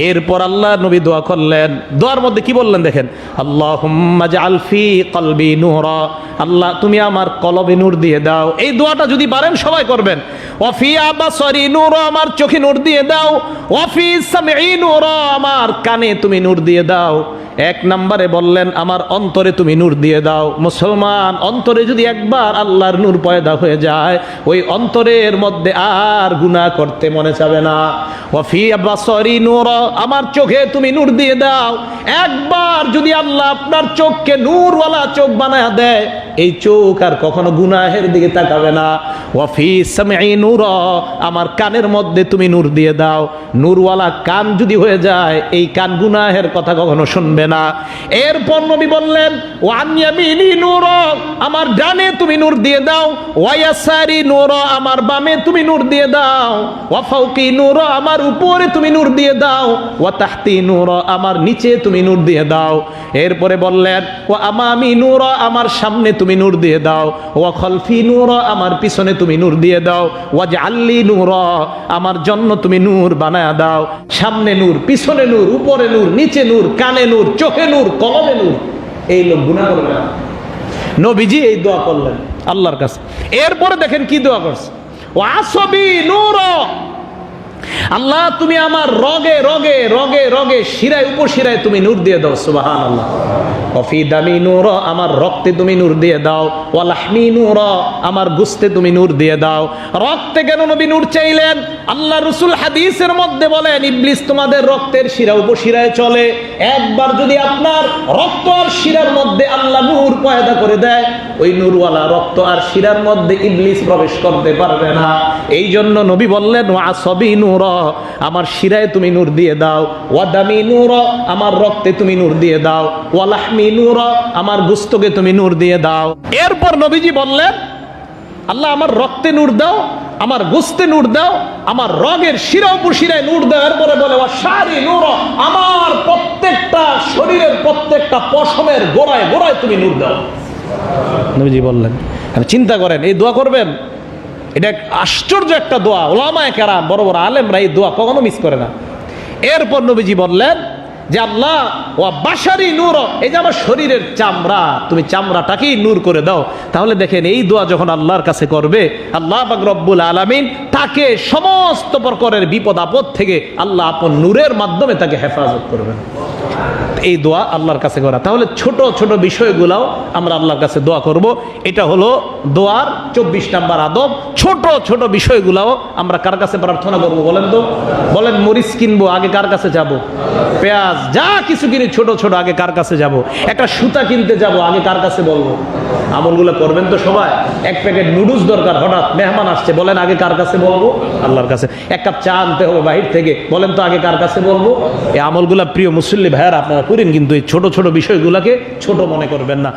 এরপর আল্লাহ নবী দোয়া করলেন, দোয়ার মধ্যে কি বললেন দেখেন, আল্লাহুম্মা জাআল ফি কলবি নূরা, আল্লাহ তুমি আমার কলবে নূর দিয়ে দাও। এই দোয়াটা যদি পারেন সবাই করবেন। ওয়া ফি আবসারি নূরা, আমার চোখে নূর দিয়ে দাও। ওয়া ফি সামঈ নূরা, আমার কানে তুমি নূর দিয়ে দাও। এক নম্বরে বললেন আমার অন্তরে তুমি নূর দিয়ে দাও। মুসলমান, অন্তরে যদি একবার আল্লাহর নূর পয়দা হয়ে যায়, ওই অন্তরের মধ্যে আর গুনাহ করতে মনে চাবে না। ওয়া ফি বাসারি নূর, আমার চোখে তুমি নূর দিয়ে দাও। একবার যদি আল্লাহ আপনার চোখকে নূরওয়ালা চোখ বানায় দেয়, এই চোখ আর কখনো গুনাহের দিকে তাকাবে না। ওয়া ফি সামঈ নূর, আমার কানের মধ্যে তুমি নূর দিয়ে দাও। নূরওয়ালা কান যদি হয়ে যায়, এই কান গুনাহের কথা কখনো শুনবে না। এরপর নবী বললেন ওয়া আন ইয়ামিনি নূর, আমার ডানে তুমি নূর দিয়ে দাও। ওয়া ইয়াসারি নূর, আমার বামে তুমি নূর দিয়ে দাও। ওয়া ফাওকি নূর, আমার উপরে তুমি নূর দিয়ে দাও। ওয়া তাহতি নূর, আমার নিচে তুমি নূর দিয়ে দাও। এরপরে বললেন ওয়া আমামি নূর, আমার সামনে তুমি নূর দিয়ে দাও। ওয়া খলফি নূর, আমার পিছনে তুমি নূর দিয়ে দাও। ওয়া জাআললি নূর, আমার জন্য তুমি নূর বানায়া দাও। সামনে নূর, পিছনে নূর, উপরে নূর, নিচে নূর, কানে নূর, চোখে নূর, কলবে নূর। এই লোক গুনাহ করবে না। নবীজি এই দোয়া করলেন আল্লাহর কাছে। এরপরে দেখেন কি দোয়া করছে, ওয়া আসবি নূর, আল্লাহ তুমি আমার রগে রগে রগে রগে শিরায় উপশিরায় তুমি নূর দিয়ে দাও। সুবহানাল্লাহ। ওয়াফি দামি নূর, আমার রক্তে তুমি নূর দিয়ে দাও। ওয়া লাহমি নূর, আমার গোশতে তুমি নূর দিয়ে দাও। রক্তে কেন নবী নূর চাইলেন? আল্লাহ রাসূল হাদিসের মধ্যে বলেন ইবলিস তোমাদের রক্তের শিরা উপশিরায় চলে। একবার যদি আপনার রক্ত আর শিরার মধ্যে আল্লাহ নূর পয়দা করে দেয়, ওই নূরওয়ালা রক্ত আর শিরার মধ্যে ইবলিস প্রবেশ করতে পারবে না। এই জন্য নবী বললেন ওয়া আসবি নূর, আমার শিরায় তুমি নূর দিয়ে দাও। ওয়া দামি নূর, আমার রক্তে তুমি নূর দিয়ে দাও। ওয়া লাহমি নূর, আমার গোশতকে তুমি নূর দিয়ে দাও। এরপর নবীজি বললেন আল্লাহ আমার রক্তে নূর দাও, আমার গোশতে নূর দাও, আমার রগের শিরা উপশিরায় নূর দাও। এরপরে বলে ওয়া শারি নূর, আমার প্রত্যেকটা শরীরের প্রত্যেকটা পশমের গোড়ায় গোড়ায় তুমি নূর দাও। নবীজি বললেন, চিন্তা করেন এই দোয়া করবেন, এটা আশ্চর্য একটা দোয়া। উলামায়ে কেরাম, বড় বড় আলেমরা এই দোয়া কখনো মিস করে না। এরপর নবীজি বললেন যে আল্লাহ ওয়া বাশারি নূর, এই যে আমার শরীরের চামড়া, তুমি চামড়াটাকেই নূর করে দাও। তাহলে দেখেন এই দোয়া যখন আল্লাহর কাছে করবে, আল্লাহ পাক রব্বুল আলামিন তাকে সমস্ত প্রকারের বিপদ আপদ থেকে আল্লাহ আপন নূরের মাধ্যমে তাকে হেফাজত করবেন। এই দোয়া আল্লাহর কাছে করা। তাহলে ছোট ছোট বিষয়গুলাও আমরা আল্লাহর কাছে দোয়া করব। এটা হলো দোয়ার 24 নাম্বার আদব। ছোট ছোট বিষয়গুলাও আমরা কার কাছে প্রার্থনা করব বলেন তো? বলেন মরিচ কিনবো, আগে কার কাছে যাব? পেঁয়াজ, যা কিছু কিনি ছোট ছোট আগে কার কাছে যাব? একটা সুতা কিনতে যাব, আগে কার কাছে বলবো? আমলগুলো করবেন তো সবাই। এক প্যাকেট নুডলস দরকার, হঠাৎ মেহমান আসছে, বলেন আগে কার কাছে বলবো? আল্লাহর কাছে। এক কাপ চা আনতে হবে বাহির থেকে, বলেন তো আগে কার কাছে বলবো? এই আমলগুলা প্রিয় মুসল্লি ভাইয়ারা আপনারা করেন, কিন্তু এই ছোট ছোট বিষয়গুলোকে ছোট মনে করবেন না।